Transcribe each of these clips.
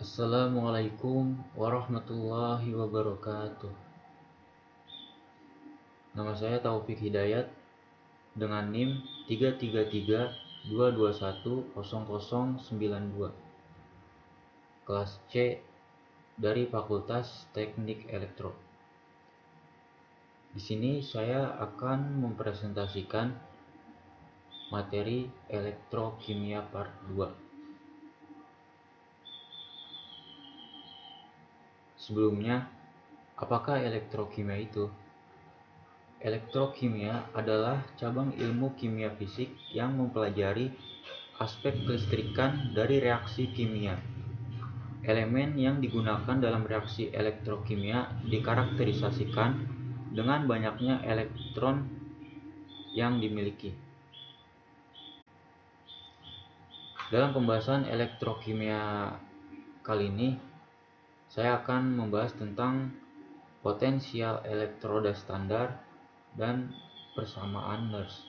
Assalamualaikum warahmatullahi wabarakatuh. Nama saya Taufik Hidayat dengan NIM 33322100092. Kelas C dari Fakultas Teknik Elektro. Di sini saya akan mempresentasikan materi Elektrokimia Part 2. Sebelumnya, apakah elektrokimia itu? Elektrokimia adalah cabang ilmu kimia fisik yang mempelajari aspek kelistrikan dari reaksi kimia. Elemen yang digunakan dalam reaksi elektrokimia dikarakterisasikan dengan banyaknya elektron yang dimiliki. Dalam pembahasan elektrokimia kali ini, saya akan membahas tentang potensial elektroda standar dan persamaan Nernst.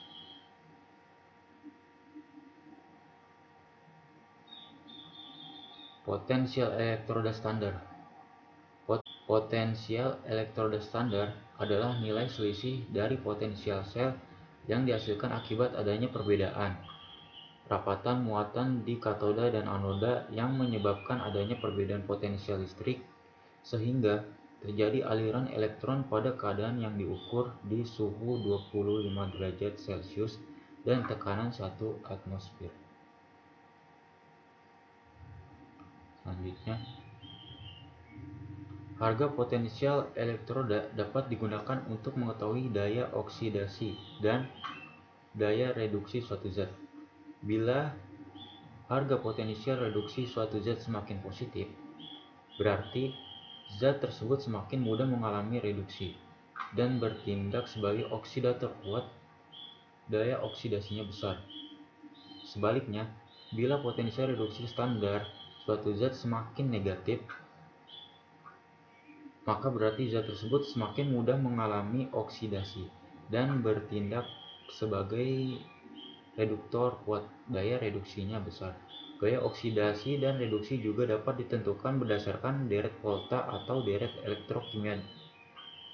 Potensial elektroda standar. Potensial elektroda standar adalah nilai selisih dari potensial sel yang dihasilkan akibat adanya perbedaan rapatan muatan di katoda dan anoda yang menyebabkan adanya perbedaan potensial listrik sehingga terjadi aliran elektron pada keadaan yang diukur di suhu 25 derajat Celcius dan tekanan 1 atmosfer. Selanjutnya, harga potensial elektroda dapat digunakan untuk mengetahui daya oksidasi dan daya reduksi suatu zat. Bila harga potensial reduksi suatu zat semakin positif, berarti zat tersebut semakin mudah mengalami reduksi dan bertindak sebagai oksidator kuat, daya oksidasinya besar. Sebaliknya, bila potensial reduksi standar suatu zat semakin negatif, maka berarti zat tersebut semakin mudah mengalami oksidasi dan bertindak sebagai reduktor kuat, daya reduksinya besar. Gaya oksidasi dan reduksi juga dapat ditentukan berdasarkan deret volta atau deret elektrokimia.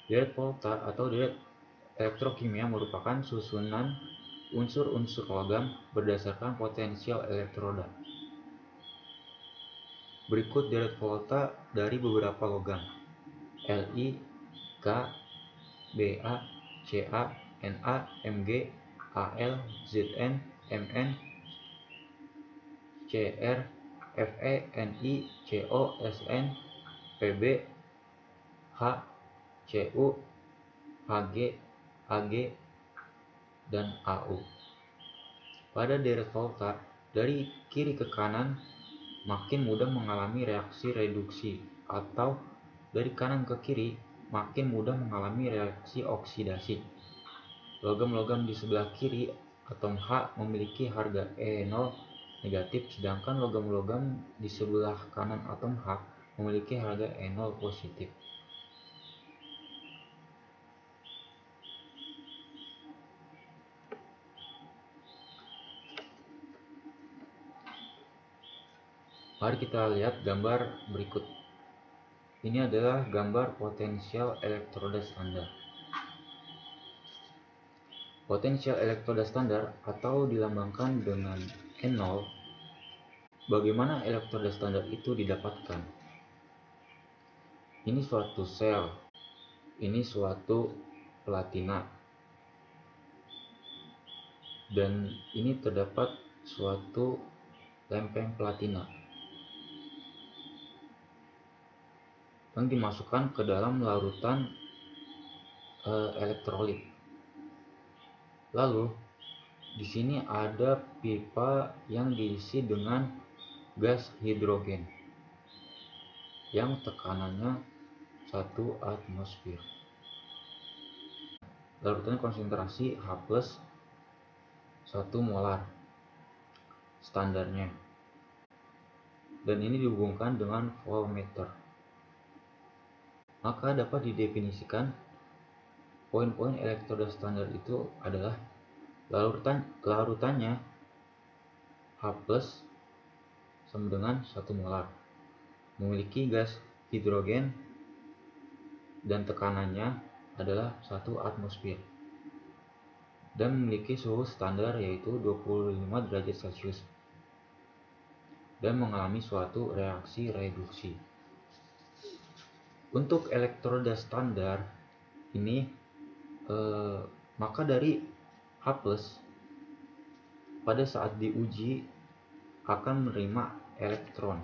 Deret volta atau deret elektrokimia merupakan susunan unsur-unsur logam berdasarkan potensial elektroda. Berikut deret volta dari beberapa logam: Li, K, Ba, Ca, Na, Mg, Al, Zn, Mn, Cr, Fe, Ni, Co, Sn, Pb, H, Cu, Hg, Ag, dan Au. Pada deret volta, dari kiri ke kanan makin mudah mengalami reaksi reduksi, atau dari kanan ke kiri makin mudah mengalami reaksi oksidasi. Logam-logam di sebelah kiri atom H memiliki harga E0 negatif, sedangkan logam-logam di sebelah kanan atom H memiliki harga E0 positif. Mari kita lihat gambar berikut. Ini adalah gambar potensial elektroda standar. Potensial elektroda standar atau dilambangkan dengan N0. Bagaimana elektroda standar itu didapatkan? Ini suatu sel, ini suatu platina, dan ini terdapat suatu lempeng platina yang dimasukkan ke dalam larutan elektrolit. Lalu di sini ada pipa yang diisi dengan gas hidrogen yang tekanannya 1 atmosfer. Larutan konsentrasi H+ 1 molar standarnya, dan ini dihubungkan dengan voltmeter. Maka dapat didefinisikan poin-poin elektroda standar itu adalah larutannya H+ sama dengan 1 molar, memiliki gas hidrogen dan tekanannya adalah 1 atmosfer dan memiliki suhu standar yaitu 25 derajat Celcius dan mengalami suatu reaksi reduksi. Untuk elektroda standar ini maka dari H+ pada saat diuji akan menerima elektron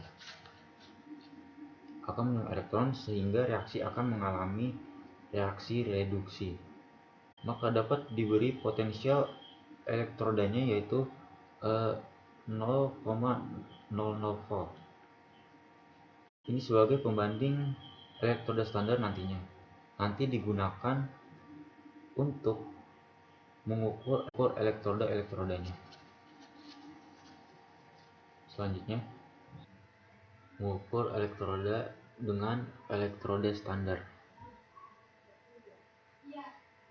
sehingga reaksi akan mengalami reaksi reduksi. Maka dapat diberi potensial elektrodanya yaitu 0,00 volt. Ini sebagai pembanding elektroda standar nanti digunakan untuk mengukur elektrodanya. Selanjutnya, mengukur elektroda dengan elektroda standar.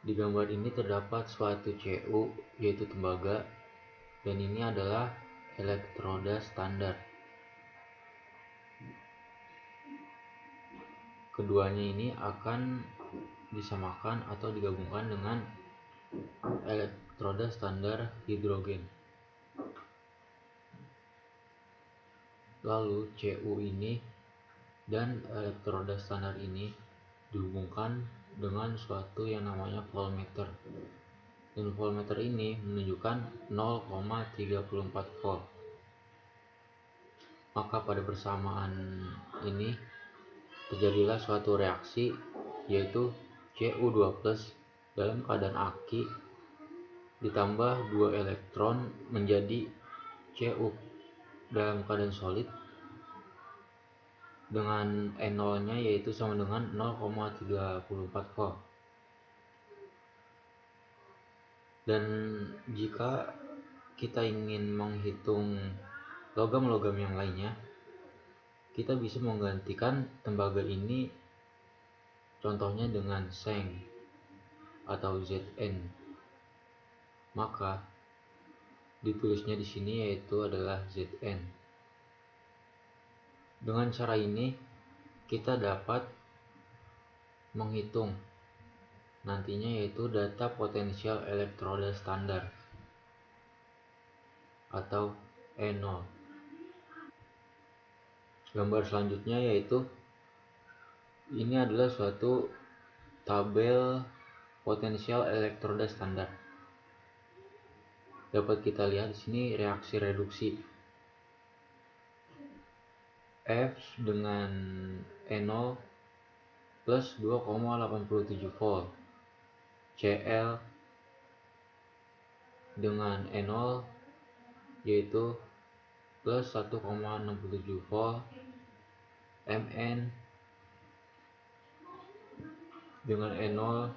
Di gambar ini terdapat suatu Cu yaitu tembaga, dan ini adalah elektroda standar. Keduanya ini akan disamakan atau digabungkan dengan elektroda standar hidrogen. Lalu Cu ini dan elektroda standar ini dihubungkan dengan suatu yang namanya voltmeter. Dan voltmeter ini menunjukkan 0,34 volt. Maka pada bersamaan ini terjadilah suatu reaksi yaitu Cu2+ dalam keadaan aki ditambah 2 elektron menjadi Cu dalam keadaan solid dengan E0-nya yaitu sama dengan 0,34 volt. Dan jika kita ingin menghitung logam-logam yang lainnya, kita bisa menggantikan tembaga ini contohnya dengan Seng atau Zn. Maka ditulisnya di sini yaitu adalah Zn. Dengan cara ini kita dapat menghitung nantinya yaitu data potensial elektroda standar atau E0. Gambar selanjutnya yaitu ini adalah suatu tabel potensial elektroda standar. Dapat kita lihat di sini reaksi reduksi. F dengan E0 plus 2,87 volt. Cl dengan E0 yaitu plus 1,67 volt. Mn dengan E0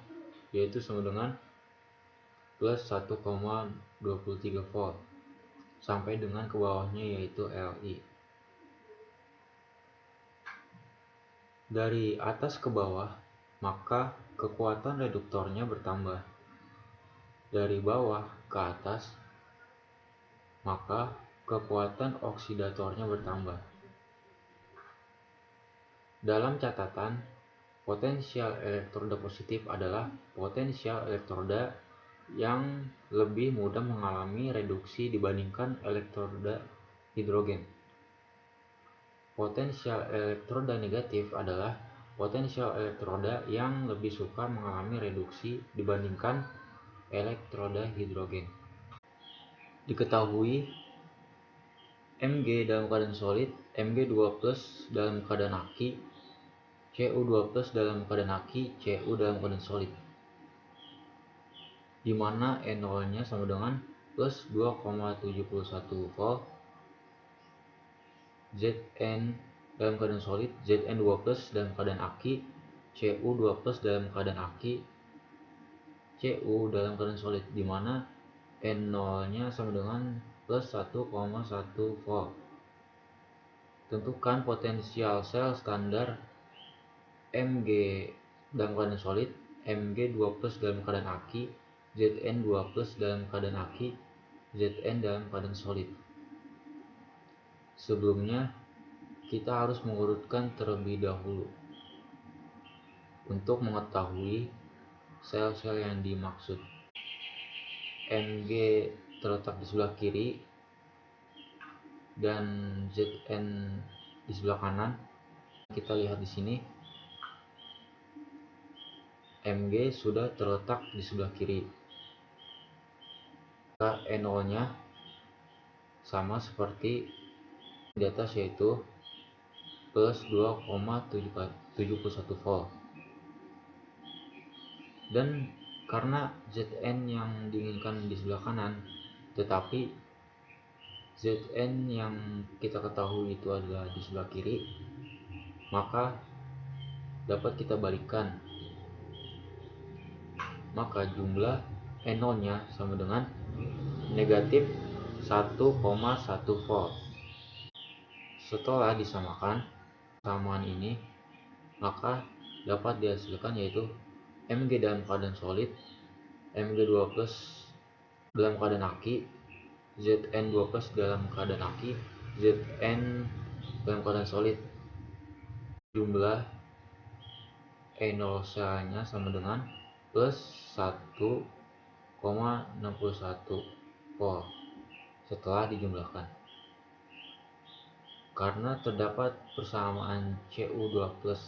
yaitu sama dengan plus 1,23 volt sampai dengan ke bawahnya yaitu Li. Dari atas ke bawah maka kekuatan reduktornya bertambah. Dari bawah ke atas maka kekuatan oksidatornya bertambah. Dalam catatan, potensial elektroda positif adalah potensial elektroda yang lebih mudah mengalami reduksi dibandingkan elektroda hidrogen. Potensial elektroda negatif adalah potensial elektroda yang lebih suka mengalami reduksi dibandingkan elektroda hidrogen. Diketahui Mg dalam keadaan solid, Mg2+ dalam keadaan aki, Cu2+ dalam keadaan aki, Cu dalam keadaan solid, di mana E0-nya sama dengan plus 2,71 volt. Zn dalam keadaan solid, Zn2+ dalam keadaan aki, Cu2+ dalam keadaan aki, Cu dalam keadaan solid, di mana E0-nya sama dengan plus 1,1 volt. Tentukan potensial sel standar Mg dalam keadaan solid, Mg2+ dalam keadaan aki, Zn2+ dalam keadaan aki, Zn dalam keadaan solid. Sebelumnya kita harus mengurutkan terlebih dahulu untuk mengetahui sel-sel yang dimaksud. Mg terletak di sebelah kiri dan Zn di sebelah kanan. Kita lihat di sini, Mg sudah terletak di sebelah kiri. E0-nya sama seperti di atas, yaitu plus 2,71 volt. Dan karena Zn yang diinginkan di sebelah kanan, tetapi Zn yang kita ketahui itu adalah di sebelah kiri, maka dapat kita balikan. Maka jumlah E0-nya sama dengan negatif 1,1 volt. Setelah disamakan persamaan ini, maka dapat dihasilkan yaitu Mg dalam keadaan solid, Mg2 plus dalam keadaan aki, Zn2 plus dalam keadaan aki, Zn dalam keadaan solid. Jumlah E0 selnya sama dengan plus 1,61 volt setelah dijumlahkan. Karena terdapat persamaan Cu2 plus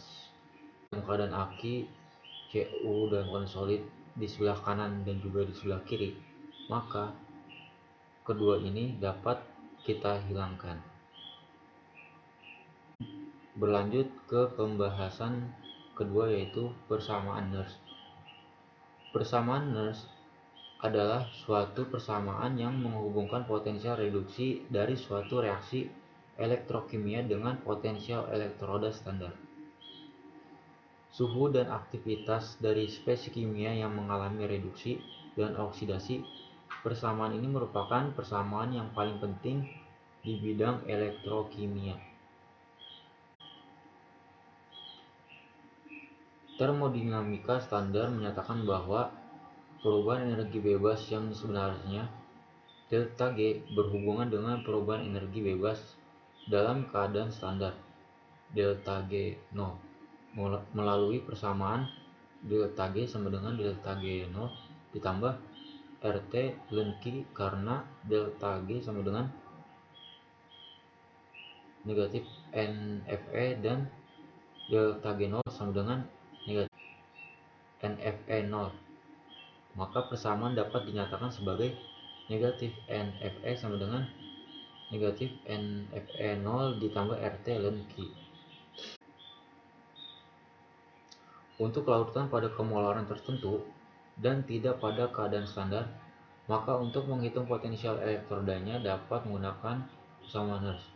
dalam keadaan aki, Cu dalam keadaan solid di sebelah kanan dan juga di sebelah kiri, maka kedua ini dapat kita hilangkan. Berlanjut ke pembahasan kedua, yaitu persamaan Nernst. Persamaan Nernst adalah suatu persamaan yang menghubungkan potensial reduksi dari suatu reaksi elektrokimia dengan potensial elektroda standar. Suhu dan aktivitas dari spesies kimia yang mengalami reduksi dan oksidasi. Persamaan ini merupakan persamaan yang paling penting di bidang elektrokimia. Termodinamika standar menyatakan bahwa perubahan energi bebas yang sebenarnya delta G berhubungan dengan perubahan energi bebas dalam keadaan standar delta G 0 melalui persamaan delta G sama dengan delta G 0 ditambah RT ln Q, karena delta G sama dengan negatif NFE dan delta G 0 sama dengan negatif NFE 0. Maka persamaan dapat dinyatakan sebagai negatif NFE sama dengan negatif NFE 0 ditambah RT ln Q. Untuk lautan pada kemolaran tertentu dan tidak pada keadaan standar, maka untuk menghitung potensial elektrodanya dapat menggunakan persamaan Nernst,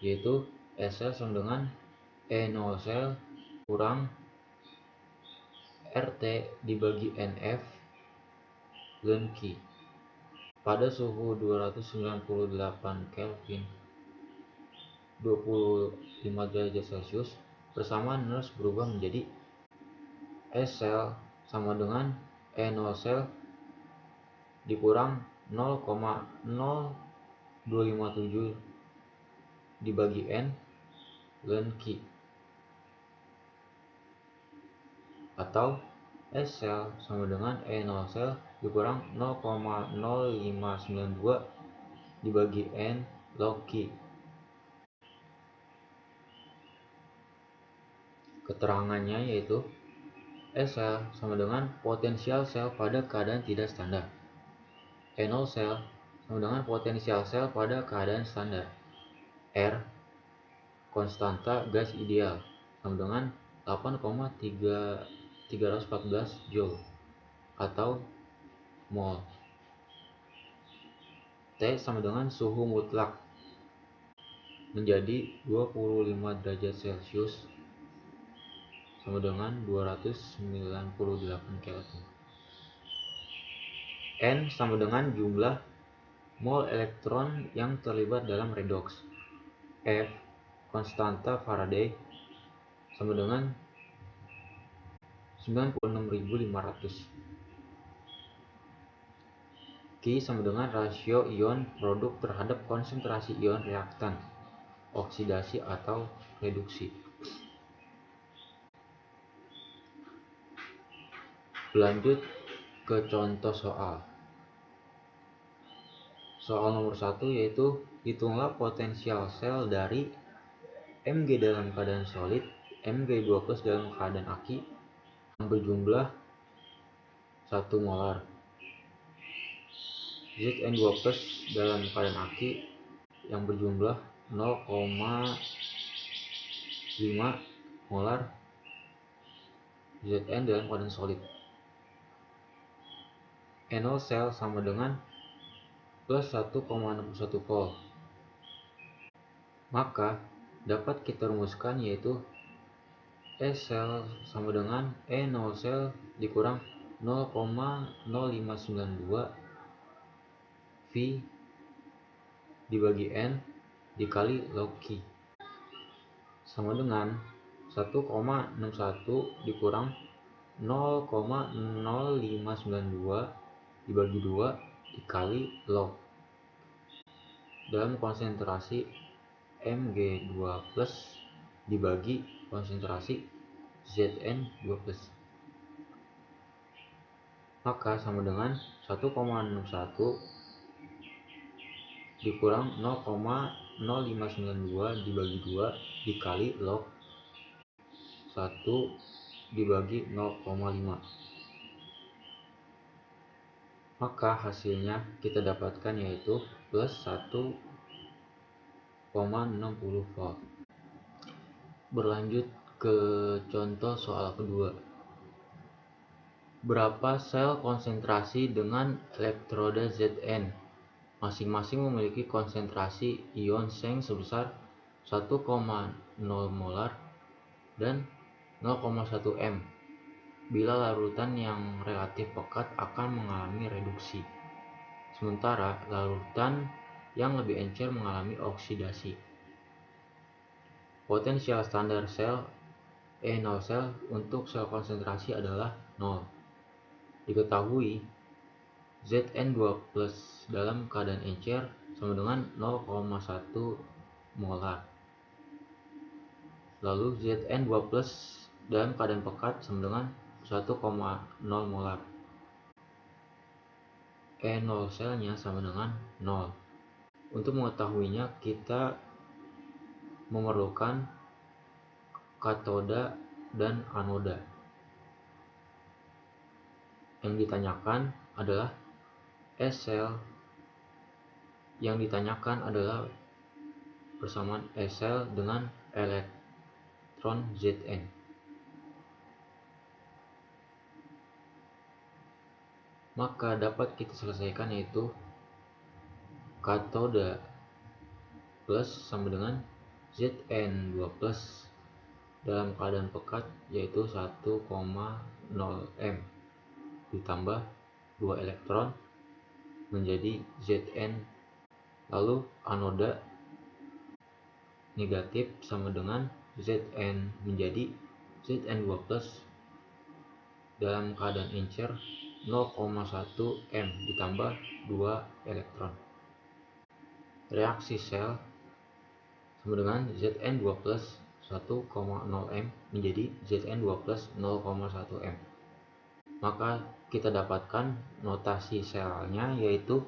yaitu SL sama dengan E0 sel kurang RT dibagi NF ln Q. Pada suhu 298 Kelvin 25 derajat Celcius, persamaan Nernst berubah menjadi S sel sama dengan E0 sel dikurang 0,0257 dibagi N ln Q, atau S sel sama dengan E0 sel dikurang 0,0592 dibagi N log Q. Keterangannya yaitu S sel sama dengan potensial sel pada keadaan tidak standar. E0 sel sama dengan potensial sel pada keadaan standar. R konstanta gas ideal sama dengan 8,314 Joule atau mol. T sama dengan suhu mutlak menjadi 25 derajat Celcius sama dengan 298 Kelvin. N sama dengan jumlah mol elektron yang terlibat dalam redoks. F konstanta Faraday sama dengan 96.500. Q sama dengan rasio ion produk terhadap konsentrasi ion reaktan. oksidasi atau reduksi. Lanjut ke contoh soal. Soal nomor 1 yaitu hitunglah potensial sel dari Mg dalam keadaan solid, Mg2+ dalam keadaan aki yang berjumlah 1 molar, Zn2+ dalam keadaan aki yang berjumlah 0,5 molar, Zn dalam keadaan solid. NO sel sama dengan plus 1,61 volt. Maka dapat kita rumuskan yaitu E sel sama dengan E0 sel dikurang 0,0592 V dibagi N dikali log Q sama dengan 1,61 dikurang 0,0592 dibagi 2 dikali log dalam konsentrasi Mg2+ dibagi konsentrasi Zn2+. Maka sama dengan 1,61 dikurang 0,0592 dibagi 2 dikali log 1 dibagi 0,5. Maka hasilnya kita dapatkan yaitu plus 1,60 volt. Berlanjut ke contoh soal kedua. Berapa sel konsentrasi dengan elektroda Zn masing-masing memiliki konsentrasi ion seng sebesar 1,0 molar dan 0,1 m bila larutan yang relatif pekat akan mengalami reduksi, sementara larutan yang lebih encer mengalami oksidasi. Potensial standar sel E0 sel untuk sel konsentrasi adalah 0. Diketahui Zn2+ dalam keadaan encer sama dengan 0,1 molar. Lalu Zn2+ dalam keadaan pekat sama dengan 1,0 molar. E0 selnya sama dengan 0. Untuk mengetahuinya kita memerlukan katoda dan anoda. Yang ditanyakan adalah S sel, yang ditanyakan adalah persamaan S sel dengan elektron Zn. Maka dapat kita selesaikan yaitu katoda plus sama dengan Zn2+ dalam keadaan pekat yaitu 1,0 m ditambah 2 elektron menjadi Zn. Lalu anoda negatif sama dengan Zn menjadi Zn2+ dalam keadaan encer 0,1 m ditambah 2 elektron. Reaksi sel sama dengan Zn2+ 1,0 m menjadi Zn2+ 0,1 m. Maka kita dapatkan notasi selnya yaitu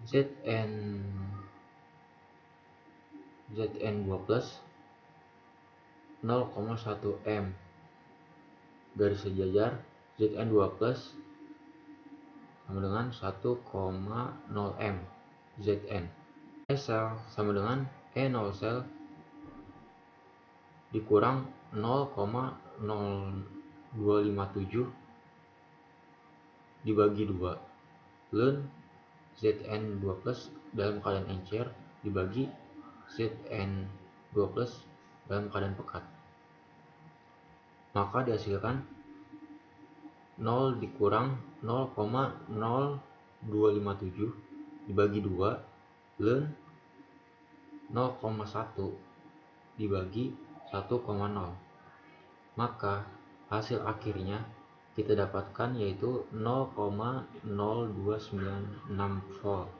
Zn2+ 0,1 m garis sejajar Zn2+ sama dengan 1,0 m Zn. E sel sama dengan E0 sel dikurang 0,0257 dibagi 2 ln Zn2+ dalam keadaan encer dibagi Zn2+ dalam keadaan pekat. Maka dihasilkan 0 dikurang 0,0257 dibagi 2 ln 0,1 dibagi 1,0. Maka hasil akhirnya kita dapatkan yaitu 0,0296 volt.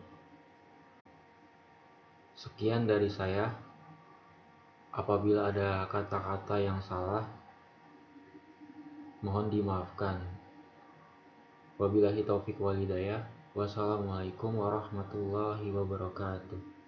Sekian dari saya. Apabila ada kata-kata yang salah, mohon dimaafkan. Wabillahi taufik wal hidayah. Wassalamualaikum warahmatullahi wabarakatuh.